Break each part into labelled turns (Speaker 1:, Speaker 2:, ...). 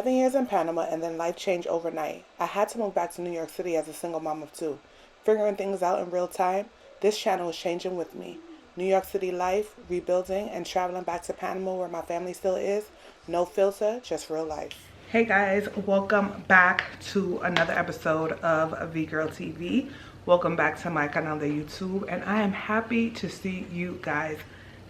Speaker 1: 7 years in Panama and then life changed overnight. I had to move back to New York City as a single mom of two. Figuring things out in real time, this channel is changing with me. New York City life, rebuilding, and traveling back to Panama where my family still is. No filter, just real life. Hey guys, welcome back to another episode of V Girl TV. Welcome back to my canal on YouTube, and I am happy to see you guys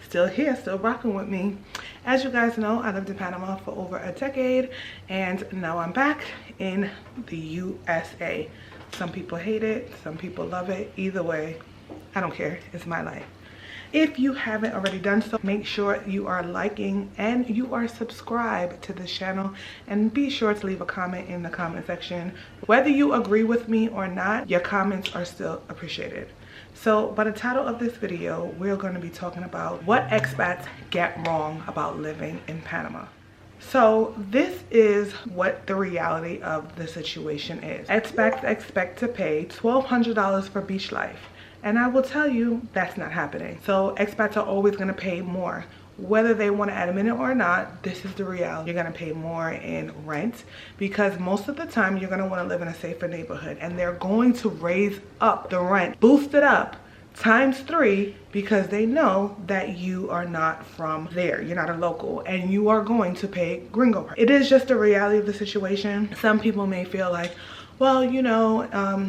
Speaker 1: still here, still rocking with me. As you guys know, I lived in Panama for over a decade, and now I'm back in the USA. Some people hate it, some people love it. Either way, I don't care, it's my life. If you haven't already done so, make sure you are liking and you are subscribed to this channel, and be sure to leave a comment in the comment section. Whether you agree with me or not, your comments are still appreciated. So by the title of this video, we're going to be talking about what expats get wrong about living in Panama. So this is what the reality of the situation is. Expats expect to pay $1,200 for beach life. And I will tell you, that's not happening. So expats are always gonna pay more. Whether they want to admit it or not, this is the reality. You're gonna pay more in rent because most of the time you're gonna wanna live in a safer neighborhood, and they're going to raise up the rent, boost it up ×3, because they know that you are not from there. You're not a local, and you are going to pay gringo price. It is just the reality of the situation. Some people may feel like, well, you know,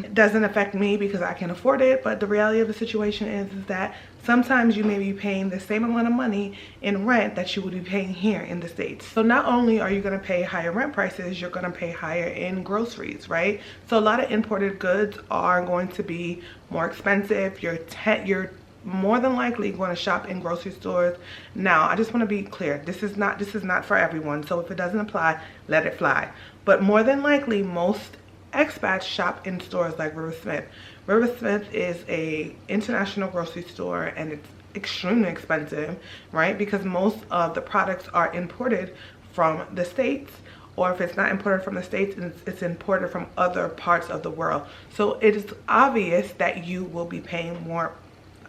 Speaker 1: it doesn't affect me because I can afford it. But the reality of the situation is that sometimes you may be paying the same amount of money in rent that you would be paying here in the States. So not only are you going to pay higher rent prices, you're going to pay higher in groceries, right? So a lot of imported goods are going to be more expensive. You're more than likely going to shop in grocery stores. Now, I just want to be clear. This is not for everyone. So if it doesn't apply, let it fly. But more than likely, most expats shop in stores like River Smith. River Smith is a international grocery store, and it's extremely expensive, right? Because most of the products are imported from the States, or if it's not imported from the States, it's imported from other parts of the world. So it is obvious that you will be paying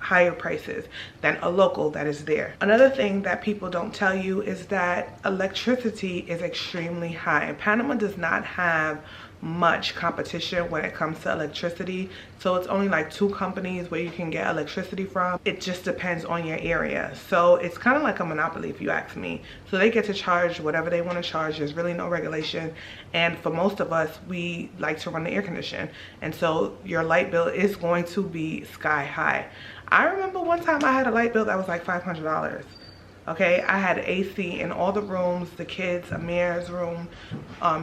Speaker 1: higher prices than a local that is there. Another thing that people don't tell you is that electricity is extremely high. Panama does not have much competition when it comes to electricity, so it's only like 2 companies where you can get electricity from. It just depends on your area, so it's kind of like a monopoly if you ask me. So they get to charge whatever they want to charge. There's really no regulation, and for most of us, we like to run the air condition, and so your light bill is going to be sky high. I remember one time I had a light bill that was like $500. Okay, I had AC in all the rooms, the kids, Amir's room,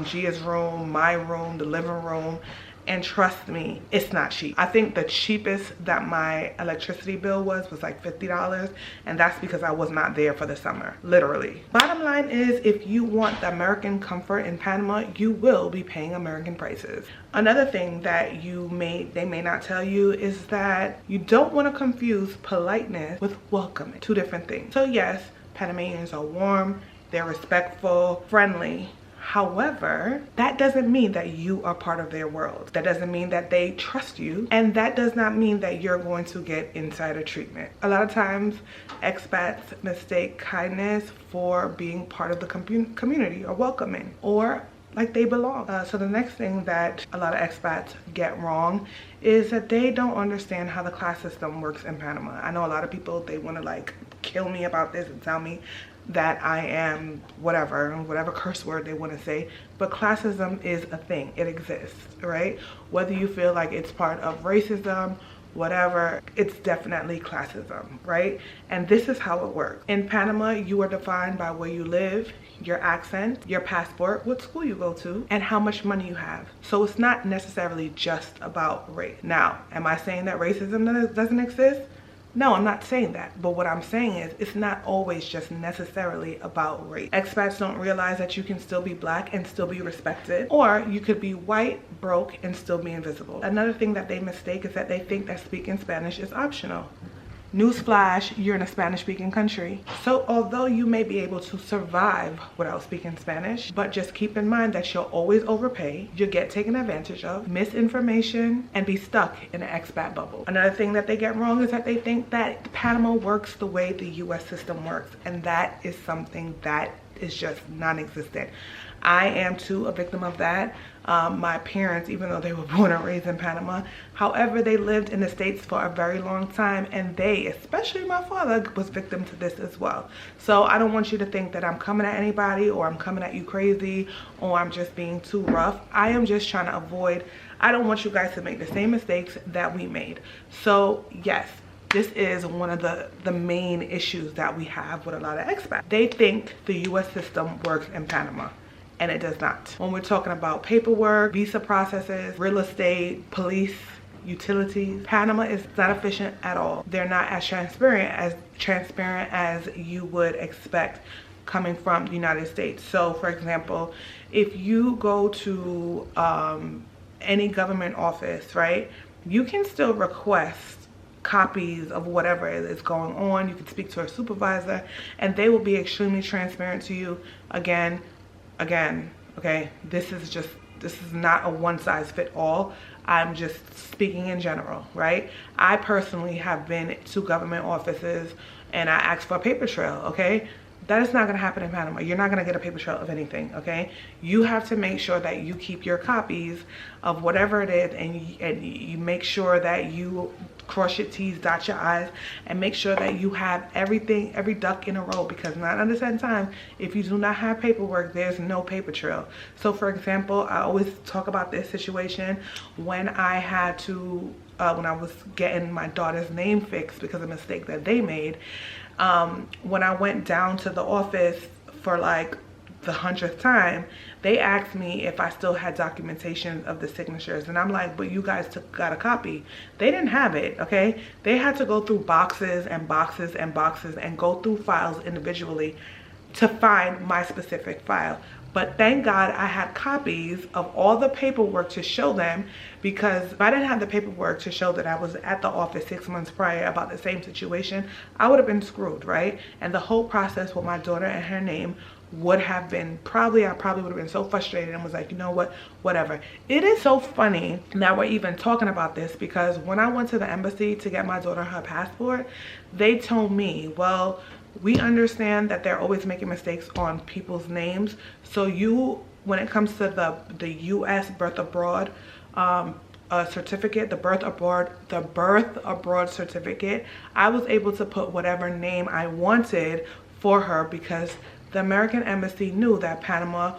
Speaker 1: Gia's room, my room, the living room, and trust me, it's not cheap. I think the cheapest that my electricity bill was like $50, and that's because I was not there for the summer, literally. Bottom line is, if you want the American comfort in Panama, you will be paying American prices. Another thing that they may not tell you is that you don't want to confuse politeness with welcoming. 2 different things. So yes, Panamanians are warm, they're respectful, friendly. However, that doesn't mean that you are part of their world. That doesn't mean that they trust you, and that does not mean that you're going to get insider treatment. A lot of times, expats mistake kindness for being part of the community or welcoming, or like they belong. So the next thing that a lot of expats get wrong is that they don't understand how the class system works in Panama. I know a lot of people, they want to like kill me about this and tell me that I am whatever curse word they want to say, but classism is a thing. It exists, right? Whether you feel like it's part of racism, whatever, it's definitely classism, right? And this is how it works. In Panama, you are defined by where you live, your accent, your passport, what school you go to, and how much money you have. So it's not necessarily just about race. Now, am I saying that racism doesn't exist? No, I'm not saying that. But what I'm saying is, it's not always just necessarily about race. Expats don't realize that you can still be black and still be respected, or you could be white, broke, and still be invisible. Another thing that they mistake is that they think that speaking Spanish is optional. Newsflash, you're in a Spanish-speaking country. So although you may be able to survive without speaking Spanish, but just keep in mind that you'll always overpay, you'll get taken advantage of, misinformation, and be stuck in an expat bubble. Another thing that they get wrong is that they think that Panama works the way the US system works, and that is something that is just non-existent. I am too a victim of that. My parents, even though they were born and raised in Panama, however, they lived in the States for a very long time, and they, especially my father, was victim to this as well. So I don't want you to think that I'm coming at anybody, or I'm coming at you crazy, or I'm just being too rough. I am just trying to avoid, I don't want you guys to make the same mistakes that we made. So yes, this is one of the main issues that we have with a lot of expats. They think the US system works in Panama, and it does not. When we're talking about paperwork, visa processes, real estate, police, utilities, Panama is not efficient at all. They're not as transparent as you would expect coming from the United States. So for example, if you go to any government office, right, you can still request copies of whatever is going on. You can speak to a supervisor and they will be extremely transparent to you. Again, okay, this is not a one-size-fits-all. I'm just speaking in general, right? I personally have been to government offices and I asked for a paper trail, okay? That is not going to happen in Panama. You're not going to get a paper trail of anything, okay? You have to make sure that you keep your copies of whatever it is, and you make sure that you cross your T's, dot your I's, and make sure that you have everything, every duck in a row, because 9 out of 10 times, if you do not have paperwork, there's no paper trail. So for example, I always talk about this situation when I had to, when I was getting my daughter's name fixed because of a mistake that they made. When I went down to the office for like the 100th time, they asked me if I still had documentation of the signatures, and I'm like, but you guys got a copy. They didn't have it, okay? They had to go through boxes and boxes and boxes and go through files individually to find my specific file. But thank God I had copies of all the paperwork to show them, because if I didn't have the paperwork to show that I was at the office 6 months prior about the same situation, I would have been screwed, right? And the whole process with my daughter and her name would have been I probably would have been so frustrated and was like, you know what, whatever. It is so funny that we're even talking about this, because when I went to the embassy to get my daughter her passport, they told me, well, we understand that they're always making mistakes on people's names. So you, when it comes to the US birth abroad certificate, the birth abroad certificate, I was able to put whatever name I wanted for her, because the American embassy knew that Panama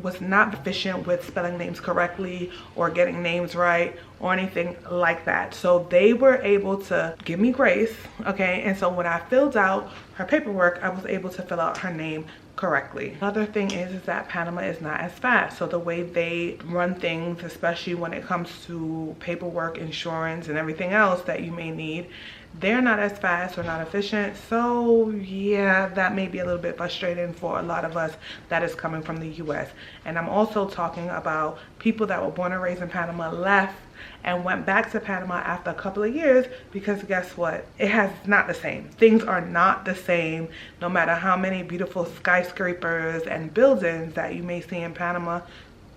Speaker 1: was not efficient with spelling names correctly or getting names right or anything like that. So they were able to give me grace, okay? And so when I filled out her paperwork, I was able to fill out her name correctly. Another thing is that Panama is not as fast. So the way they run things, especially when it comes to paperwork, insurance, and everything else that you may need, they're not as fast or not efficient. So yeah, that may be a little bit frustrating for a lot of us that is coming from the US. And I'm also talking about people that were born and raised in Panama, left and went back to Panama after a couple of years, because guess what? It has not the same. Things are not the same, no matter how many beautiful skyscrapers and buildings that you may see in Panama.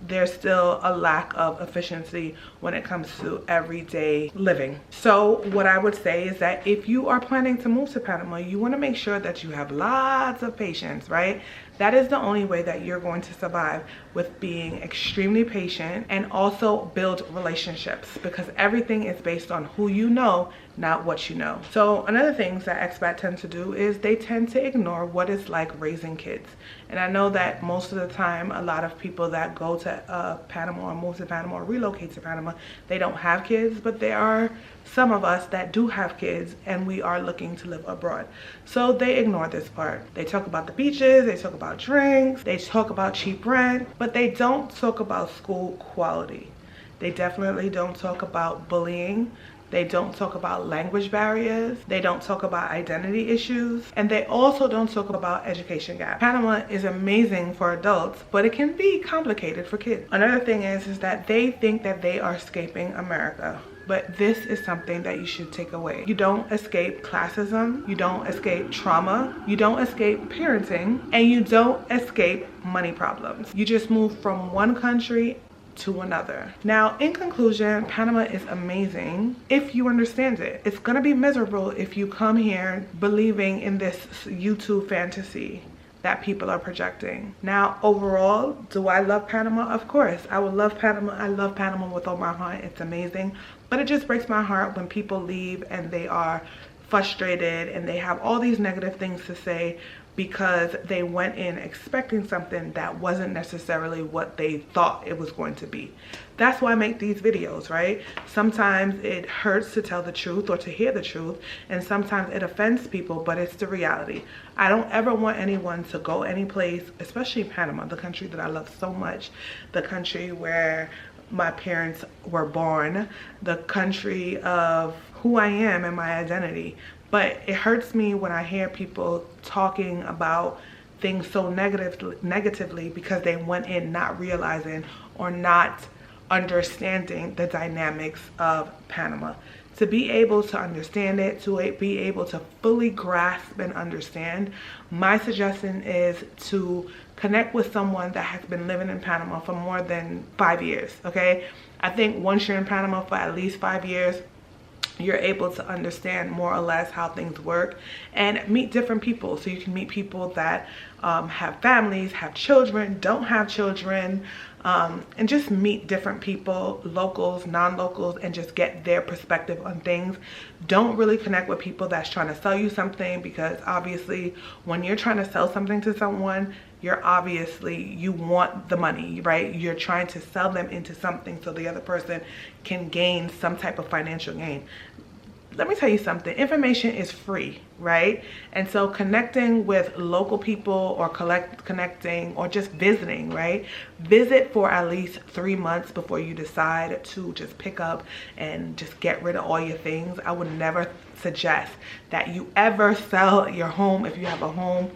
Speaker 1: There's still a lack of efficiency when it comes to everyday living. So what I would say is that if you are planning to move to Panama, you want to make sure that you have lots of patience, right? That is the only way that you're going to survive, with being extremely patient and also build relationships, because everything is based on who you know, not what you know. So another thing that expats tend to do is they tend to ignore what it's like raising kids. And I know that most of the time, a lot of people that go to Panama or move to Panama or relocate to Panama, they don't have kids, but there are some of us that do have kids and we are looking to live abroad. So they ignore this part. They talk about the beaches, they talk about drinks, they talk about cheap rent, but they don't talk about school quality. They definitely don't talk about bullying. They don't talk about language barriers. They don't talk about identity issues. And they also don't talk about education gap. Panama is amazing for adults, but it can be complicated for kids. Another thing is that they think that they are escaping America. But this is something that you should take away. You don't escape classism, you don't escape trauma, you don't escape parenting, and you don't escape money problems. You just move from one country to another. Now, in conclusion, Panama is amazing if you understand it. It's gonna be miserable if you come here believing in this YouTube fantasy that people are projecting. Now, overall, do I love Panama? Of course, I would love Panama. I love Panama with all my heart. It's amazing. But it just breaks my heart when people leave and they are frustrated and they have all these negative things to say because they went in expecting something that wasn't necessarily what they thought it was going to be. That's why I make these videos, right? Sometimes it hurts to tell the truth or to hear the truth, and sometimes it offends people, but it's the reality. I don't ever want anyone to go any place, especially Panama, the country that I love so much, the country where my parents were born, the country of who I am and my identity. But it hurts me when I hear people talking about things so negatively because they went in not realizing or not understanding the dynamics of Panama. To be able to understand it, to be able to fully grasp and understand, my suggestion is to connect with someone that has been living in Panama for more than 5 years, okay? I think once you're in Panama for at least 5 years, you're able to understand more or less how things work and meet different people. So you can meet people that have families, have children, don't have children, and just meet different people, locals, non-locals, and just get their perspective on things. Don't really connect with people that's trying to sell you something, because obviously when you're trying to sell something to someone, you want the money, right? You're trying to sell them into something so the other person can gain some type of financial gain. Let me tell you something, information is free, right? And so connecting with local people or connecting or just visiting, right? Visit for at least 3 months before you decide to just pick up and just get rid of all your things. I would never suggest that you ever sell your home if you have a home,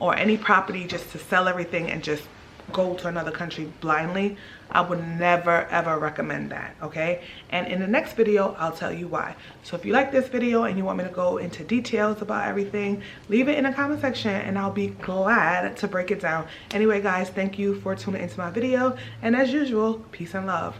Speaker 1: or any property, just to sell everything and just go to another country blindly. I would never ever recommend that, okay? And in the next video, I'll tell you why. So if you like this video and you want me to go into details about everything, leave it in the comment section and I'll be glad to break it down. Anyway, guys, thank you for tuning into my video. And as usual, peace and love.